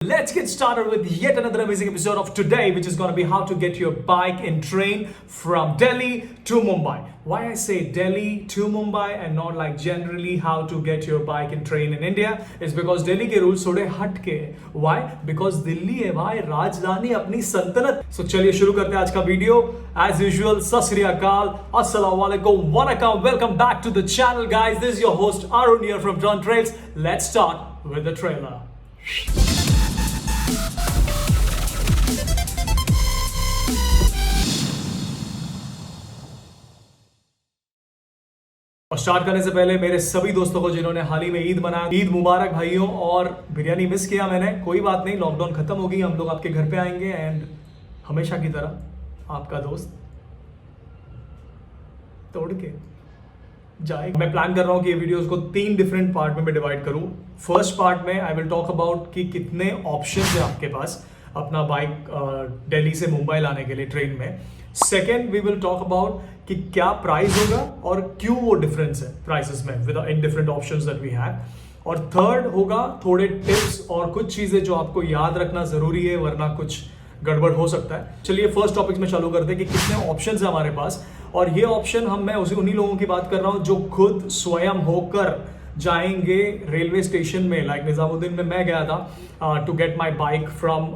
Let's get started with yet another amazing episode of today, which is going to be how to get your bike and train from Delhi to Mumbai. Why I say Delhi to Mumbai and not like generally how to get your bike and train in India is because Delhi के rules थोड़े हट के हैं. Why? Because Delhi है भाई राजधानी अपनी सल्तनत. So चलिए शुरू करते हैं आज का वीडियो. As usual, सत श्री अकाल, अस्सलाम वालेकुम, vanakkam, welcome back to the channel, guys. This is your host Arun here from Drone Trails. Let's start with the trailer. और स्टार्ट करने से पहले मेरे सभी दोस्तों को जिन्होंने हाल ही में ईद मनाया, ईद मुबारक भाइयों. और बिरयानी मिस किया मैंने, कोई बात नहीं, लॉकडाउन खत्म होगी, हम लोग आपके घर पे आएंगे एंड हमेशा की तरह आपका दोस्त तोड़ के जाए. मैं प्लान कर रहा हूँ कि ये वीडियोस को 3 डिफरेंट पार्ट में मैं डिवाइड करूँ. फर्स्ट पार्ट में आई विल टॉक अबाउट कि कितने ऑप्शंस है आपके पास अपना बाइक दिल्ली से मुंबई लाने के लिए ट्रेन में. Second we will talk about कि क्या प्राइस होगा और क्यों वो डिफरेंस है प्राइसेस में within different options that we have. और थर्ड होगा थोड़े टिप्स और कुछ चीजें जो आपको याद रखना जरूरी है वरना कुछ गड़बड़ हो सकता है. चलिए फर्स्ट टॉपिक में चालू करते हैं कि कितने ऑप्शंस है हमारे पास. और ये ऑप्शन मैं उन्हीं लोगों की बात कर रहा हूँ जो खुद स्वयं होकर जाएंगे रेलवे स्टेशन में. लाइक निजामुद्दीन में मैं गया था to get my bike from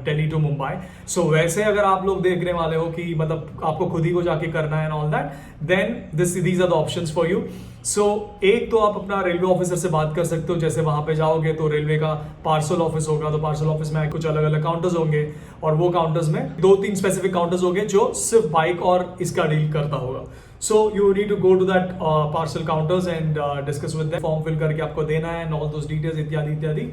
Delhi to Mumbai. So वैसे अगर आप लोग देखने वाले हो कि मतलब आपको खुद ही को जाके करना है and all that, then these are the options for you. So एक तो आप अपना रेलवे ऑफिसर से बात कर सकते हो. जैसे वहां पे जाओगे तो रेलवे का पार्सल ऑफिस होगा, तो पार्सल ऑफिस में कुछ अलग अलग काउंटर्स होंगे और वो काउंटर्स में 2-3 स्पेसिफिक काउंटर्स होंगे जो सिर्फ बाइक और इसका डील करता होगा. So you need to go to that parcel counters and discuss with them. Form fill करके आपको देना है and all those details इत्यादि इत्यादि,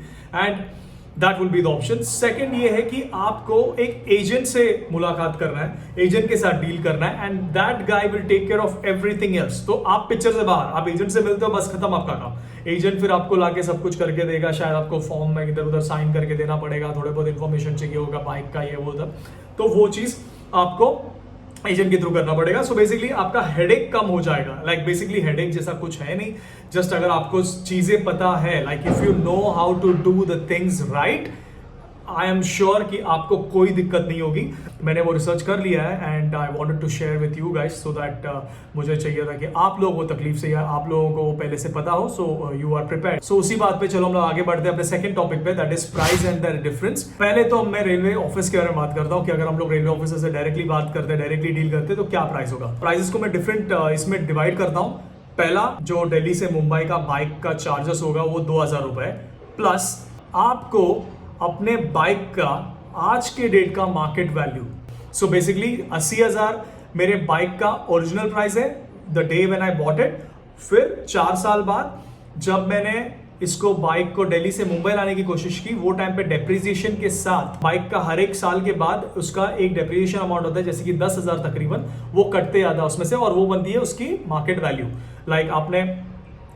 and that will be the option. Second ये है कि आपको एक एजेंट से मुलाकात करना है, एजेंट के साथ डील करना है and that guy will take care of everything else. तो आप पिक्चर से बाहर, आप एजेंट से मिलते हो, बस खत्म आपका काम. एजेंट फिर आपको लाके सब कुछ करके देगा. शायद आपको फॉर्म में इधर उधर साइन करके देना पड़ेगा, थोड़े बहुत इन्फॉर्मेशन चाहिए होगा बाइक का ये वो उधर, तो वो चीज आपको एजेंट के थ्रू करना पड़ेगा. सो बेसिकली आपका हेडेक कम हो जाएगा. लाइक बेसिकली हेडेक जैसा कुछ है नहीं, जस्ट अगर आपको चीजें पता है, like if you know how to do the things right, I am sure कि आपको कोई दिक्कत नहीं होगी. मैंने वो रिसर्च कर लिया है and I wanted to share with you guys so that मुझे चाहिए था कि आप लोगों को तकलीफ से या आप लोगों को पहले से पता हो, सो यू आर प्रिपेयर्ड. सो उसी बात पे चलो हम लोग आगे बढ़ते हैं अपने सेकंड टॉपिक पे, that is price and the difference. पहले तो मैं रेलवे ऑफिस के बारे में बात करता हूँ कि अगर हम लोग रेलवे ऑफिसर से डायरेक्टली बात करते हैं, डायरेक्टली डील करते हैं, तो क्या प्राइस होगा. प्राइसेस को मैं डिफरेंट इसमें डिवाइड करता हूँ. पहला जो दिल्ली से मुंबई का बाइक का चार्जेस होगा वो 2,000 रुपए प्लस आपको अपने बाइक का आज के डेट का मार्केट वैल्यू. सो बेसिकली 80,000 मेरे बाइक का ओरिजिनल प्राइस है the day when I bought it. फिर 4 साल बाद जब मैंने इसको बाइक को दिल्ली से मुंबई लाने की कोशिश की, वो टाइम पे डेप्रिसिएशन के साथ बाइक का हर एक साल के बाद उसका एक डेप्रिसिएशन अमाउंट होता है, जैसे कि 10,000 तकरीबन, वो कटते जाता है उसमें से और वो बनती है उसकी मार्केट वैल्यू. लाइक आपने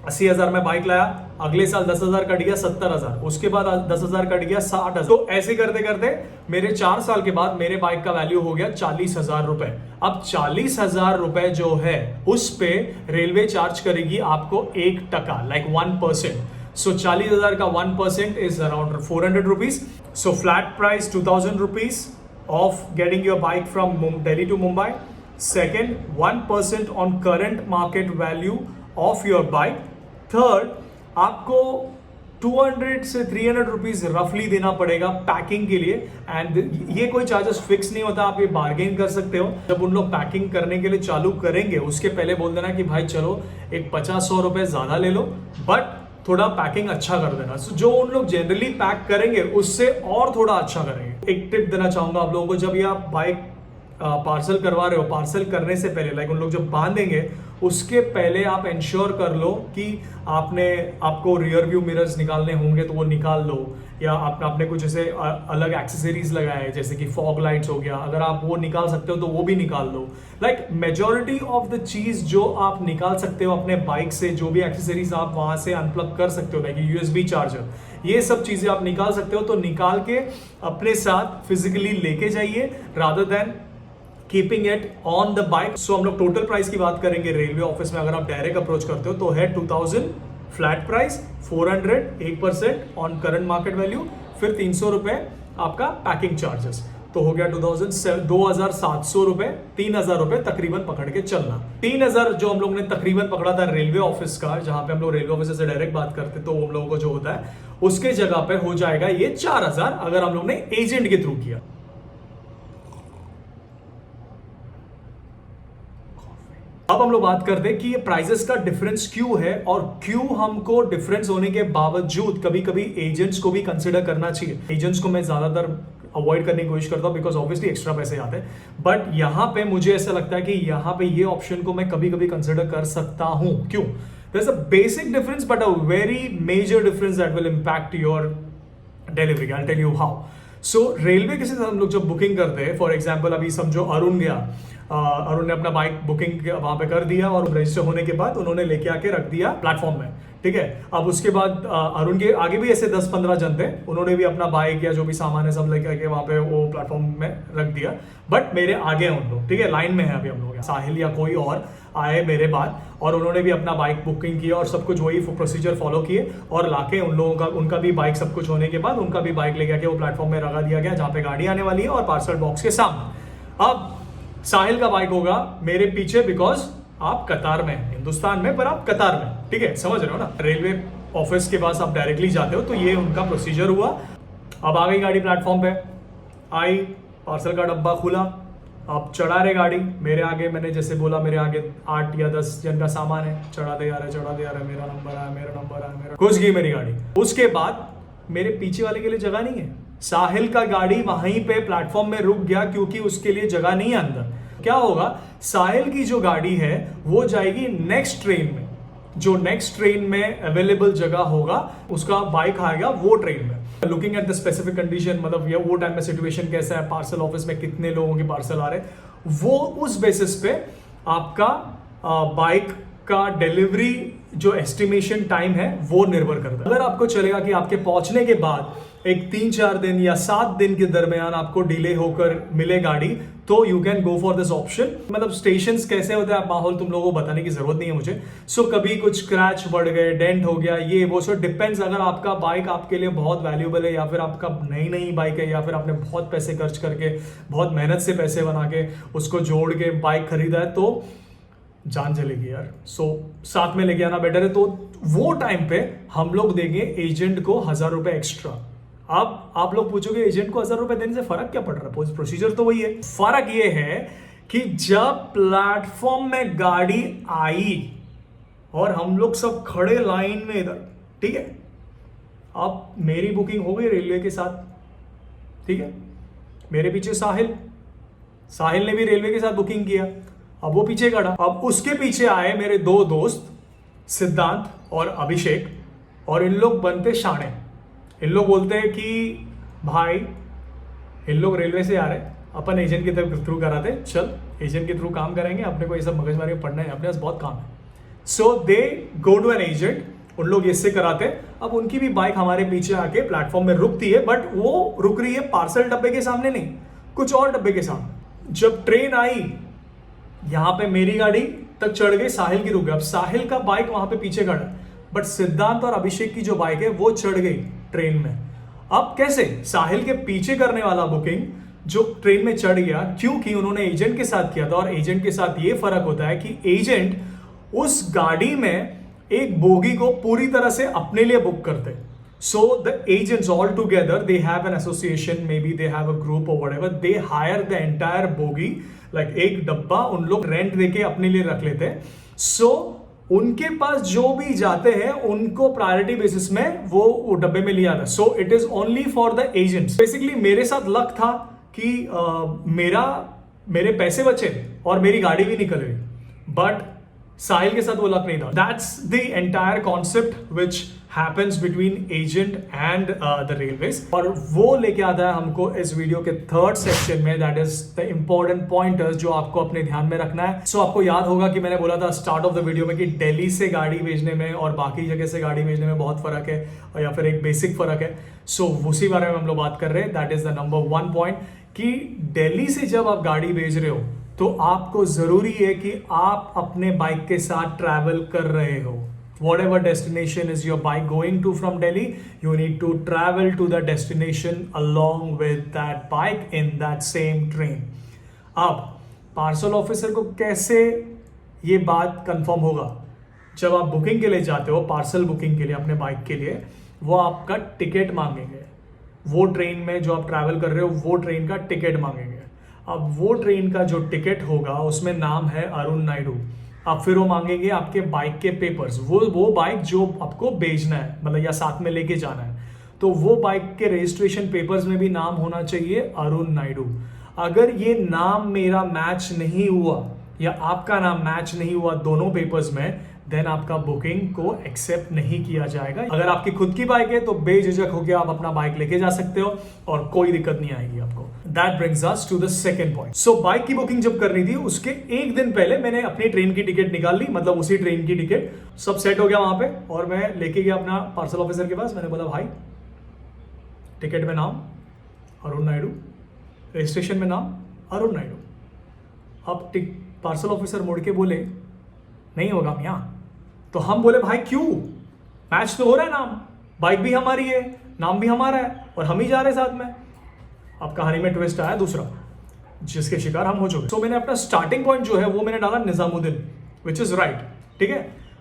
80,000 में बाइक लाया, अगले साल 10,000 कट गया 70,000, उसके बाद 10,000 कट गया 60,000. तो ऐसे करते करते मेरे 4 साल के बाद मेरे बाइक का वैल्यू हो गया 40,000 रुपए. अब 40,000 रुपए जो है उस पे रेलवे चार्ज करेगी आपको 1%, लाइक 1%. सो 40,000 का 1% is around 400 rupees. So flat price 2,000 rupees of getting your bike from Delhi to Mumbai. Second 1% on current market value of your bike. Third आपको 200 से 300 रुपीज रफली देना पड़ेगा पैकिंग के लिए. एंड ये कोई चार्जेस फिक्स नहीं होता, आप ये बार्गेन कर सकते हो. जब उन लोग पैकिंग करने के लिए चालू करेंगे उसके पहले बोल देना कि भाई चलो एक 50-100 रुपए ज्यादा ले लो, बट थोड़ा पैकिंग अच्छा कर देना. जो उन लोग जनरली पैक करेंगे उससे और थोड़ा अच्छा करेंगे. एक टिप देना चाहूंगा आप लोगों को, जब ये आप बाइक पार्सल करवा रहे हो, पार्सल करने से पहले लाइक उन लोग जब बांधेंगे उसके पहले आप इंश्योर कर लो कि आपको रियर व्यू मिरर्स निकालने होंगे तो वो निकाल लो, या आपने कुछ ऐसे अलग एक्सेसरीज लगाए जैसे कि फॉग लाइट्स हो गया, अगर आप वो निकाल सकते हो तो वो भी निकाल लो. लाइक मेजॉरिटी ऑफ द चीज जो आप निकाल सकते हो अपने बाइक से, जो भी एक्सेसरीज आप वहां से अनप्लग कर सकते हो, लाइक यूएसबी चार्जर, ये सब चीजें आप निकाल सकते हो. तो निकाल के अपने साथ फिजिकली लेके जाइए rather than keeping it on the bike. So हम लोग टोटल प्राइस की बात करेंगे रेलवे ऑफिस में. अगर आप डायरेक्ट अप्रोच करते हो तो है 2,000 flat price, 400 8% on current market value, फिर 300 रुपए आपका पैकिंग चार्जेस, तो हो गया 2,700 रुपए, 3,000 रुपए तकरीबन पकड़ के चलना। 3,000 जो हम लोग ने तकरीबन पकड़ा था रेलवे ऑफिस का, जहां पे हम लोग रेलवे ऑफिस से डायरेक्ट बात करते तो हम लोगों को जो होता है उसके जगह पे हो जाएगा ये 4,000 अगर हम लोग ने एजेंट के थ्रू किया। अब हम लोग बात करते हैं कि ये प्राइसेस का डिफरेंस क्यों है और क्यों हमको डिफरेंस होने के बावजूद कभी कभी एजेंट्स को भी कंसिडर करना चाहिए। एजेंट्स को मैं ज्यादातर अवॉइड करने की कोशिश करता हूं बिकॉज ऑब्वियसली एक्स्ट्रा पैसे आते हैं, बट यहां पे मुझे ऐसा लगता है कि यहां पे ये ऑप्शन को मैं कभी कभी कंसिडर कर सकता हूं। क्यों? There's a basic difference but a very major difference that will impact your delivery. I'll tell you how. So railway के साथ हम लोग जब बुकिंग करते हैं, फॉर एग्जाम्पल अभी समझो अरुण गया, अरुण ने अपना बाइक बुकिंग वहां पे कर दिया और रजिस्टर होने के बाद उन्होंने लेके आके रख दिया प्लेटफॉर्म में, ठीक है। अब उसके बाद अरुण के आगे भी ऐसे 10-15 जन थे, उन्होंने भी अपना बाइक या जो भी सामान है सब लेके आके वहां पे वो प्लेटफॉर्म में रख दिया, बट मेरे आगे उन लोग, ठीक है, लाइन में है अभी हम लोग, साहिल या कोई और आए मेरे बाद और उन्होंने भी अपना बाइक बुकिंग किया और सब कुछ वही प्रोसीजर फॉलो किए और लाके उन लोगों का उनका भी बाइक सब कुछ होने के बाद उनका भी बाइक लेके आके वो प्लेटफॉर्म में लगा दिया गया जहां पे गाड़ी आने वाली है और पार्सल बॉक्स के सामने। अब साहिल का बाइक होगा मेरे पीछे बिकॉज आप कतार में, हिंदुस्तान में पर आप कतार में, ठीक है, समझ रहे हो ना। रेलवे ऑफिस के पास आप डायरेक्टली जाते हो तो ये उनका प्रोसीजर हुआ। अब आ गई गाड़ी प्लेटफॉर्म पे, आई, पार्सल का डब्बा खुला, अब चढ़ा रहे गाड़ी मेरे आगे, मैंने जैसे बोला मेरे आगे 8 या 10 जन का सामान है, चढ़ाते आ रहे, मेरा नंबर आया, घुस गई मेरी गाड़ी। उसके बाद मेरे पीछे वाले के लिए जगह नहीं है, साहिल का गाड़ी वहीं पे प्लेटफॉर्म में रुक गया क्योंकि उसके लिए जगह नहीं है अंदर। क्या होगा, साहिल की जो गाड़ी है वो जाएगी नेक्स्ट ट्रेन में, जो नेक्स्ट ट्रेन में अवेलेबल जगह होगा उसका बाइक आएगा वो ट्रेन में। Looking at the specific condition, मतलब ये वो टाइम में सिचुएशन कैसा है, पार्सल ऑफिस में कितने लोगों के पार्सल आ रहे हैं, वो उस बेसिस पे आपका बाइक का डिलीवरी जो एस्टिमेशन टाइम है वो निर्भर करता है। अगर आपको चलेगा कि आपके पहुंचने के बाद एक 3-4 दिन या 7 दिन के दरमियान आपको डिले होकर मिले गाड़ी, तो you can go for this option. मतलब स्टेशंस कैसे होते हैं माहौल तुम लोगों को बताने की जरूरत नहीं है मुझे। सो कभी कुछ स्क्रैच बढ़ गए, डेंट हो गया, ये वो, सो डिपेंड्स। अगर आपका बाइक आपके लिए बहुत वैल्यूबल है या फिर आपका नई बाइक है या फिर आपने बहुत पैसे खर्च करके बहुत मेहनत से पैसे बना के उसको जोड़ के बाइक खरीदा है, तो जान चलेगी यार। सो साथ में लेके आना बेटर है। तो वो टाइम पे हम लोग देंगे एजेंट को 1,000 रुपए एक्स्ट्रा। अब आप लोग पूछोगे एजेंट को 1,000 रुपए देने से फर्क क्या पड़ रहा है? प्रोसीजर तो वही है। फर्क ये है कि जब प्लेटफॉर्म में गाड़ी आई और हम लोग सब खड़े लाइन में इधर, ठीक है, अब मेरी बुकिंग हो गई रेलवे के साथ, ठीक है, मेरे पीछे साहिल ने भी रेलवे के साथ बुकिंग किया, अब वो पीछे खड़ा। अब उसके पीछे आए मेरे 2 दोस्त सिद्धांत और अभिषेक, और इन लोग बनते शाणे। इन लोग बोलते हैं कि भाई इन लोग रेलवे से आ रहे, अपन एजेंट के थ्रू कराते, चल एजेंट के थ्रू काम करेंगे, अपने को ये सब मगजमारी में पढ़ना है, अपने पास बहुत काम है। सो दे गो टू एन एजेंट, उन लोग इससे कराते। अब उनकी भी बाइक हमारे पीछे आके प्लेटफॉर्म में रुकती है, बट वो रुक रही है पार्सल डब्बे के सामने नहीं, कुछ और डब्बे के सामने। जब ट्रेन आई यहां पे मेरी गाड़ी तक चढ़ गई, साहिल की रुक गई। अब साहिल का बाइक वहां पे पीछे खड़ा, बट सिद्धांत और अभिषेक की जो बाइक है वो चढ़ गई ट्रेन में। अब कैसे? साहिल के पीछे करने वाला बुकिंग जो ट्रेन में चढ़ गया, क्योंकि उन्होंने एजेंट के साथ किया था। और एजेंट के साथ ये फर्क होता है कि एजेंट उस गाड़ी में एक बोगी को पूरी तरह से अपने लिए बुक करते। So the agents all together, they have an association, maybe they have a group or whatever, they hire the entire bogie, like एक डब्बा उन लोग रेंट देके अपने लिए रख लेते हैं। So उनके पास जो भी जाते हैं उनको प्रायोरिटी बेसिस में वो डब्बे में लिया था। So it is only for the agents. Basically मेरे साथ लक था कि मेरे पैसे बचे और मेरी गाड़ी भी निकल गई, बट साहिल के साथ वो लक नहीं था। That's the entire concept which happens between agent and the railways. और वो लेके आता है हमको इस वीडियो के थर्ड सेक्शन में, that is the important pointers जो आपको अपने ध्यान में रखना है। सो आपको याद होगा कि मैंने बोला था स्टार्ट ऑफ द वीडियो में कि दिल्ली से गाड़ी भेजने में और बाकी जगह से गाड़ी भेजने में बहुत फर्क है, या फिर एक बेसिक फर्क है। सो उसी बारे में हम लोग बात कर रहे हैं। That is the number 1 point कि दिल्ली से जब आप गाड़ी भेज रहे हो तो आपको जरूरी है कि आप अपने बाइक के साथ ट्रैवल कर रहे हो। whatever destination is your bike going to from Delhi, you need to travel to the destination along with that bike in that same train. अब पार्सल ऑफिसर को कैसे ये बात कंफर्म होगा? जब आप बुकिंग के लिए जाते हो, पार्सल बुकिंग के लिए अपने बाइक के लिए, वो आपका टिकट मांगेंगे। वो ट्रेन में जो आप ट्रैवल कर रहे हो वो ट्रेन का टिकट मांगेंगे। अब वो ट्रेन का जो टिकट होगा उसमें नाम है अरुण नायडू। अब फिर वो मांगेंगे आपके बाइक के पेपर्स, वो बाइक जो आपको भेजना है, मतलब या साथ में लेके जाना है, तो वो बाइक के रजिस्ट्रेशन पेपर्स में भी नाम होना चाहिए अरुण नायडू। अगर ये नाम मेरा मैच नहीं हुआ या आपका नाम मैच नहीं हुआ दोनों पेपर्स में, देन आपका बुकिंग को एक्सेप्ट नहीं किया जाएगा। अगर आपकी खुद की बाइक है तो बेझिझक होकर आप अपना बाइक लेके जा सकते हो और कोई दिक्कत नहीं आएगी आपको। That brings us to the second point. So bike की बुकिंग जब करनी थी उसके एक दिन पहले मैंने अपनी ट्रेन की टिकट निकाल ली, मतलब उसी ट्रेन की टिकट, सब सेट हो गया वहां पे, और मैं लेके गया अपना पार्सल ऑफिसर के पास। मैंने बोला भाई टिकट में नाम अरुण नायडू, रजिस्ट्रेशन में नाम अरुण नायडू। अब पार्सल ऑफिसर मुड़ के बोले नहीं होगा मियाँ। तो हम बोले भाई क्यों, मैच तो हो रहा है नाम, बाइक भी हमारी है, नाम भी हमारा है और हम ही जा रहे हैं साथ में। अब कहानी में ट्विस्ट आया दूसरा, जिसके शिकार हम हो चुके। तो मैंने अपना स्टार्टिंग पॉइंट जो है वो मैंने डाला निजामुद्दीन, विच इज राइट, ठीक है,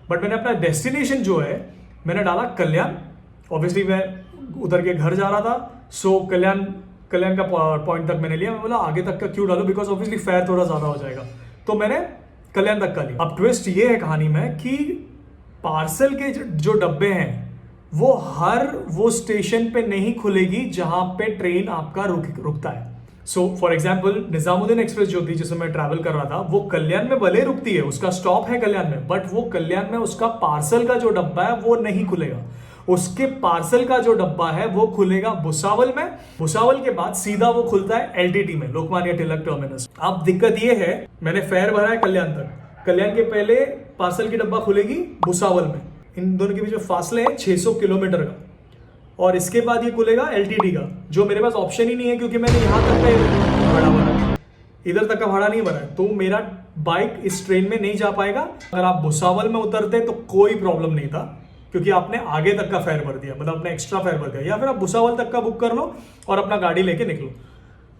बट मैंने अपना डेस्टिनेशन जो है मैंने डाला कल्याण। ऑब्वियसली मैं उधर के घर जा रहा था, सो कल्याण का पॉइंट तक मैंने लिया। मैं बोला आगे तक का क्यों डालू, बिकॉज ऑब्वियसली फेयर थोड़ा ज्यादा हो जाएगा, तो मैंने कल्याण तक का लिया। अब ट्विस्ट ये है कहानी में कि पार्सल के जो डब्बे हैं वो स्टेशन पे नहीं खुलेगी जहां पे ट्रेन आपका रुकता है। So for example Nizamuddin express जो थी जिसमें मैं ट्रैवल कर रहा था, वो कल्याण में भले रुकती है, उसका स्टॉप है कल्याण में, बट वो कल्याण में उसका पार्सल का जो डब्बा है वो नहीं खुलेगा। उसके पार्सल का जो डब्बा है वो खुलेगा भुसावल में। भुसावल के बाद सीधा वो खुलता है एलटीटी में, लोकमान्य तिलक टर्मिनस। अब दिक्कत ये है मैंने फेयर भरा है कल्याण तक, कल्याण के पहले पार्सल की डब्बा खुलेगी भुसावल में। इन दोनों के बीच जो फासले है 600 किलोमीटर का, और इसके बाद ये खुलेगा एलटीटी का, जो मेरे पास ऑप्शन ही नहीं है क्योंकि मैंने यहां तक का भाड़ा भरा, इधर तक का भाड़ा नहीं भरा है, तो मेरा बाइक इस ट्रेन में नहीं जा पाएगा। अगर आप भुसावल में उतरते तो कोई प्रॉब्लम नहीं था क्योंकि आपने आगे तक का फेयर भर दिया, मतलब अपने एक्स्ट्रा फेयर भर दिया, या फिर आप भुसावल तक का बुक कर लो और अपना गाड़ी लेके निकलो।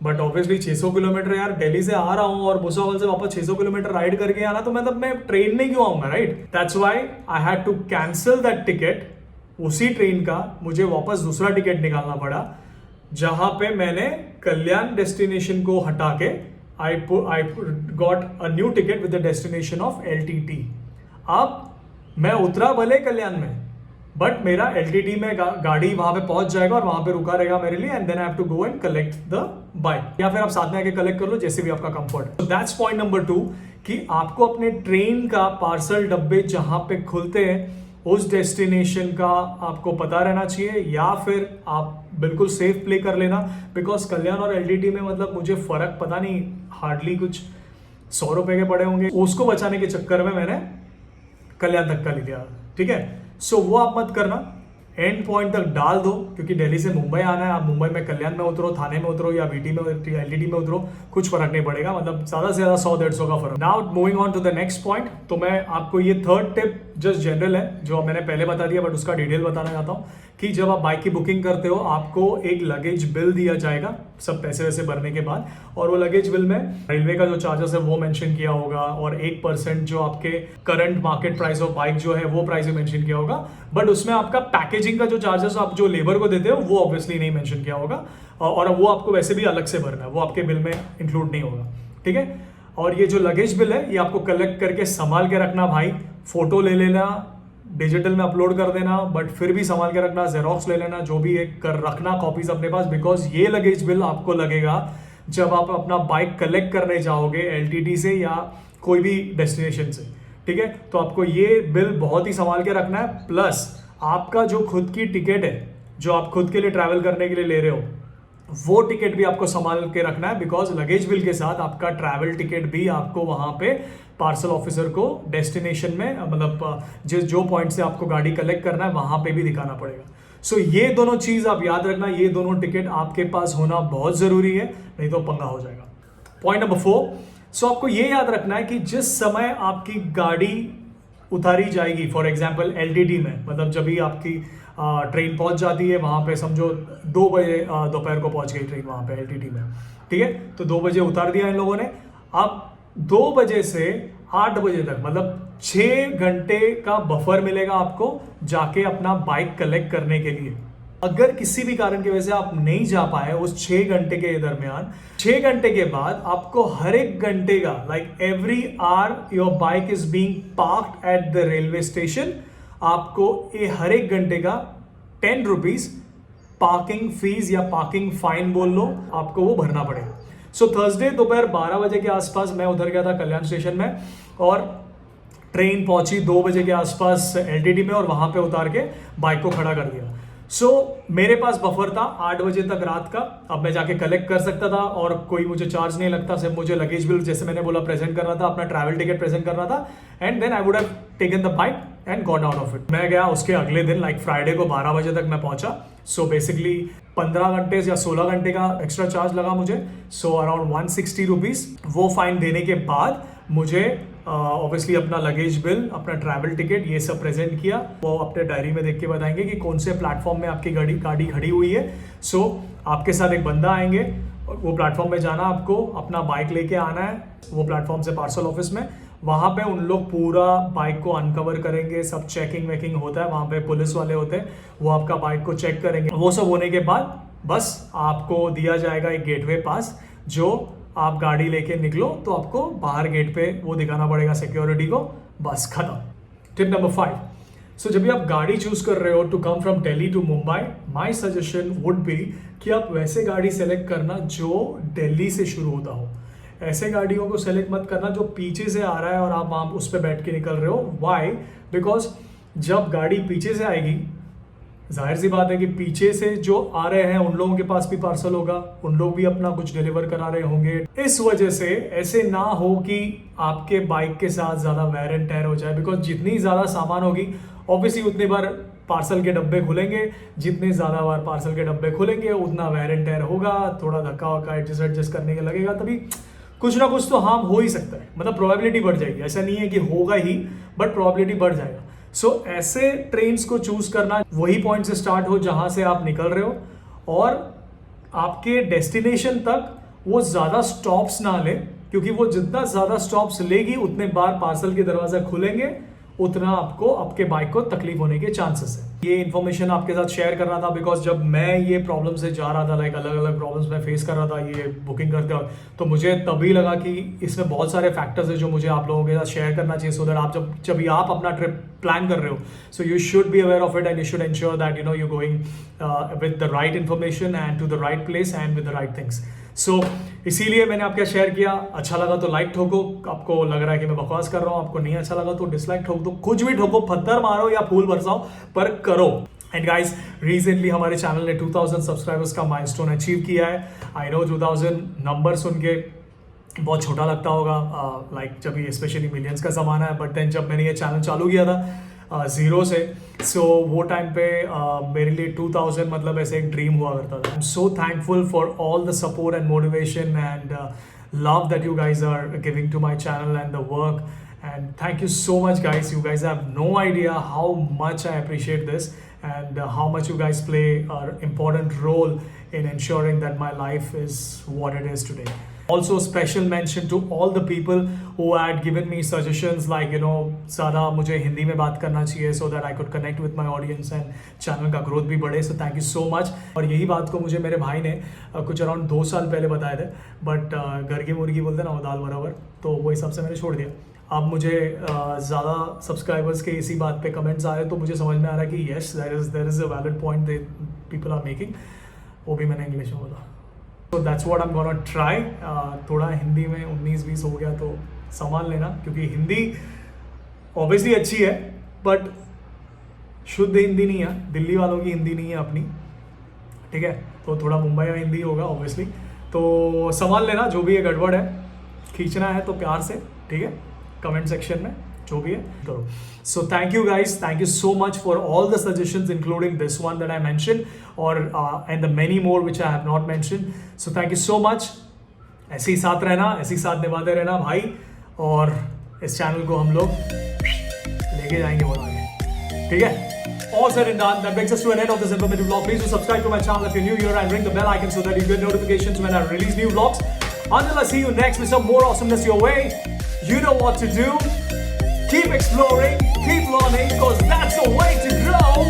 बट ऑब्वियसली 600 किलोमीटर यार, दिल्ली से आ रहा हूं और भुसावल से वापस 600 किलोमीटर राइड करके आना, तो मतलब मैं ट्रेन में क्यों आऊंगा, right? That's why I had to cancel that ticket. उसी ट्रेन का मुझे वापस दूसरा टिकट निकालना पड़ा, जहां पे मैंने कल्याण डेस्टिनेशन को हटा के I got a new ticket with the destination of LTT. अब मैं उतरा भले कल्याण में, बट मेरा एलटीटी में गाड़ी वहां पे पहुंच जाएगा और वहां पे रुका रहेगा मेरे लिए, and then I have to go and collect the bike, या फिर आप साथ में आके कलेक्ट कर लो, जैसे भी आपका कंफर्ट। दैट्स पॉइंट नंबर 2 कि आपको अपने ट्रेन का पार्सल डब्बे जहां पे खुलते हैं उस डेस्टिनेशन का आपको पता रहना चाहिए, या फिर आप बिल्कुल सेफ प्ले कर लेना, बिकॉज कल्याण और एलटीटी में मतलब मुझे फर्क पता नहीं, हार्डली कुछ 100 रुपए के पड़े होंगे। उसको बचाने के चक्कर में मैंने कल्याण तक का लिया, ठीक है। सो वो आप मत करना, एंड पॉइंट तक डाल दो, क्योंकि दिल्ली से मुंबई आना है। आप मुंबई में कल्याण में उतरो, थाने में उतरो या वीटी में एलटीटी में उतरो, कुछ फर्क नहीं पड़ेगा, मतलब ज्यादा से ज्यादा 100-150 का फर्क। Now moving on to the next point, तो मैं आपको ये थर्ड टिप जस्ट जनरल है जो मैंने पहले बता दिया, बट उसका डिटेल बताना चाहता हूँ कि जब आप बाइक की बुकिंग करते हो आपको एक लगेज बिल दिया जाएगा सब पैसे वैसे भरने के बाद, और वो लगेज बिल में रेलवे का जो चार्जेस है वो मेंशन किया होगा, और 1% जो आपके current market price of bike जो है वो प्राइस भी मेंशन किया होगा, बट उसमें आपका पैकेजिंग का जो चार्जेस आप जो लेबर को देते हो वो ऑब्वियसली नहीं मेंशन किया होगा, और वो आपको वैसे भी अलग से भरना है, वो आपके बिल में इंक्लूड नहीं होगा, ठीक है। और ये जो लगेज बिल है ये आपको कलेक्ट करके संभाल के रखना भाई, फोटो ले लेना, डिजिटल में अपलोड कर देना, बट फिर भी संभाल के रखना, जेरोक्स ले लेना, जो भी एक कर रखना कॉपीज अपने पास, बिकॉज ये लगेज बिल आपको लगेगा जब आप अपना बाइक कलेक्ट करने जाओगे एलटीटी से या कोई भी डेस्टिनेशन से, ठीक है। तो आपको ये बिल बहुत ही संभाल के रखना है, प्लस आपका जो खुद की टिकट है जो आप खुद के लिए ट्रैवल करने के लिए ले रहे हो वो टिकट भी आपको संभाल के रखना है, बिकॉज लगेज बिल के साथ आपका ट्रैवल टिकट भी आपको वहां पे पार्सल ऑफिसर को डेस्टिनेशन में, मतलब जो पॉइंट से आपको गाड़ी कलेक्ट करना है वहां पे भी दिखाना पड़ेगा। सो ये दोनों चीज आप याद रखना, ये दोनों टिकट आपके पास होना बहुत जरूरी है, नहीं तो पंगा हो जाएगा। पॉइंट नंबर 4, सो आपको ये याद रखना है कि जिस समय आपकी गाड़ी उतारी जाएगी फॉर एग्जाम्पल LTT में, मतलब जब भी आपकी ट्रेन पहुंच जाती है वहां पे, समझो 2 बजे दोपहर को पहुंच गई ट्रेन वहां पे LTT में, ठीक है, तो 2 बजे उतार दिया इन लोगों ने। अब 2 बजे से 8 बजे तक मतलब 6 घंटे का बफर मिलेगा आपको जाके अपना बाइक कलेक्ट करने के लिए। अगर किसी भी कारण की वजह से आप नहीं जा पाए उस 6 घंटे के दरमियान, 6 घंटे के बाद आपको हर एक घंटे का, like every hour your bike is being parked at the railway station, आपको ये हर एक घंटे का 10 रुपीज पार्किंग फीस या पार्किंग फाइन बोल लो, आपको वो भरना पड़ेगा। सो थर्सडे दोपहर 12 बजे के आसपास मैं उधर गया था कल्याण स्टेशन में, और ट्रेन पहुंची 2 बजे के आसपास LTT में, और वहां पे उतार के बाइक को खड़ा कर दिया। सो मेरे पास बफर था 8 बजे तक रात का, अब मैं जाके कलेक्ट कर सकता था और कोई मुझे चार्ज नहीं लगता, सिर्फ मुझे लगेज बिल जैसे मैंने बोला प्रेजेंट करना था, अपना ट्रैवल टिकट प्रेजेंट करना था, and then I would have taken the bike and got out of it. मैं गया उसके अगले दिन, लाइक फ्राइडे को 12 बजे तक मैं पहुंचा। सो बेसिकली 15 घंटे या 16 घंटे का एक्स्ट्रा चार्ज लगा मुझे, सो अराउंड 160 रुपीज। वो फाइन देने के बाद मुझे ऑब्वियसली अपना लगेज बिल, अपना ट्रैवल टिकट, ये सब प्रेजेंट किया। वो अपने डायरी में देख के बताएंगे कि कौन से प्लेटफॉर्म में आपकी गाड़ी खड़ी हुई है। सो आपके साथ एक बंदा आएंगे, वो प्लेटफॉर्म में जाना, आपको अपना बाइक लेके आना है वो प्लेटफॉर्म से पार्सल ऑफिस में। वहाँ पे उन लोग पूरा बाइक को अनकवर करेंगे, सब चेकिंग वेकिंग होता है, वहाँ पे पुलिस वाले होते हैं, वो आपका बाइक को चेक करेंगे। वो सब होने के बाद बस आपको दिया जाएगा एक गेटवे पास, जो आप गाड़ी लेके निकलो तो आपको बाहर गेट पे वो दिखाना पड़ेगा सिक्योरिटी को, बस खत्म। टिप नंबर 5, सो जब भी आप गाड़ी चूज कर रहे हो to come from Delhi to Mumbai, my suggestion would be कि आप वैसे गाड़ी सेलेक्ट करना जो दिल्ली से शुरू होता हो। ऐसे गाड़ियों को सेलेक्ट मत करना जो पीछे से आ रहा है और आप वहाँ उस पर बैठ के निकल रहे हो। वाई? बिकॉज जब गाड़ी पीछे से आएगी, जाहिर सी बात है कि पीछे से जो आ रहे हैं उन लोगों के पास भी पार्सल होगा, उन लोग भी अपना कुछ डिलीवर करा रहे होंगे। इस वजह से ऐसे ना हो कि आपके बाइक के साथ ज़्यादा वेयर एंड टेयर हो जाए, बिकॉज जितनी ज़्यादा सामान होगी ऑब्वियसली उतनी बार पार्सल के डब्बे खुलेंगे, जितने ज़्यादा बार पार्सल के डब्बे खुलेंगे उतना वेयर एंड टेयर होगा, थोड़ा धक्का वक्का एडजस्ट करने के लगेगा, तभी कुछ ना कुछ तो हार्म हो ही सकता है, मतलब प्रोबेबिलिटी बढ़ जाएगी। ऐसा नहीं है कि होगा ही, बट प्रोबेबिलिटी बढ़ जाएगा। सो ऐसे ट्रेन्स को चूज करना, वही पॉइंट से स्टार्ट हो जहां से आप निकल रहे हो, और आपके डेस्टिनेशन तक वो ज्यादा स्टॉप्स ना ले, क्योंकि वो जितना ज्यादा स्टॉप्स लेगी उतने बार पार्सल के दरवाजे खुलेंगे, उतना आपको आपके बाइक को तकलीफ होने के चांसेस है। ये इन्फॉर्मेशन आपके साथ शेयर करना था, बिकॉज जब मैं ये प्रॉब्लम से जा रहा था, लाइक अलग अलग प्रॉब्लम्स मैं फेस कर रहा था ये बुकिंग करते वक्त, तो मुझे तभी लगा कि इसमें बहुत सारे फैक्टर्स है जो मुझे आप लोगों के साथ शेयर करना चाहिए, सो दैट आप जब आप अपना ट्रिप प्लान कर रहे हो, so you should be aware of it and you should ensure that you going with the right information and to the right place and with the right things. So इसीलिए मैंने आपके share किया। अच्छा लगा तो लाइक ठोको, आपको लग रहा है कि मैं बकवास कर रहा हूँ, आपको नहीं अच्छा लगा तो डिसलाइक ठोक दो, कुछ भी ठोको, पत्थर मारो या फूल बरसाओ, पर करो। एंड गाइस, रिसेंटली हमारे चैनल ने 2000 सब्सक्राइबर्स का माइलस्टोन अचीव किया है। आई नो 2000 नंबर सुन के बहुत छोटा लगता होगा, लाइक जब ये स्पेशली मिलियंस का ज़माना है, बट देन जब मैंने ये चैनल चालू किया था जीरो से, सो वो टाइम पे मेरे लिए 2000 मतलब ऐसे एक ड्रीम हुआ करता था। I am so thankful for all the support and motivation and love that you guys are giving to my channel and the work, and thank you so much guys. You guys have no idea how much I appreciate this and how much you guys play an important role in ensuring that my life is what it is today. Also special mention to all the people who had given me suggestions like ज़्यादा मुझे हिंदी में बात करना चाहिए so that I could connect with my audience and channel का growth भी बढ़े, so thank you so much। और यही बात को मुझे मेरे भाई ने कुछ अराउंड 2 साल पहले बताए थे, बट घर की मुर्गी बोलते ना वो दाल बराबर, तो वो हिसाब से मैंने छोड़ दिया। अब मुझे ज़्यादा सब्सक्राइबर्स के इसी बात पे कमेंट्स आ रहे, तो मुझे समझ में आ रहा है कि yes there is a valid point that people are making, वो भी मैंने इंग्लिश में बोला। So that's what I'm gonna try। थोड़ा हिंदी में 19-20 हो गया तो संभाल लेना, क्योंकि हिंदी ऑब्वियसली अच्छी है बट शुद्ध हिंदी नहीं है, दिल्ली वालों की हिंदी नहीं है अपनी, ठीक है, तो थोड़ा मुंबई में हिंदी होगा ऑब्वियसली, तो संभाल लेना। जो भी ये गड़बड़ है, खींचना है तो प्यार से, ठीक है, कमेंट सेक्शन में जो भी है करो। So thank you guys, thank you so much for all the suggestions including this one that I mention और and the many more which I have not mention. So thank you so much. ऐसे ही साथ रहना, ऐसे ही साथ निभाते रहना भाई, और इस चैनल को हम लोग लेके जाएंगे बहुत आगे, ठीक है? All said and done, that brings us to an end of this informative vlog. Please do subscribe to my channel if you're new here and ring the bell icon so that you get notifications when I release new vlogs. Until I see you next with some more awesomeness your way, you know what to do. Keep exploring, keep learning, because that's the way to grow.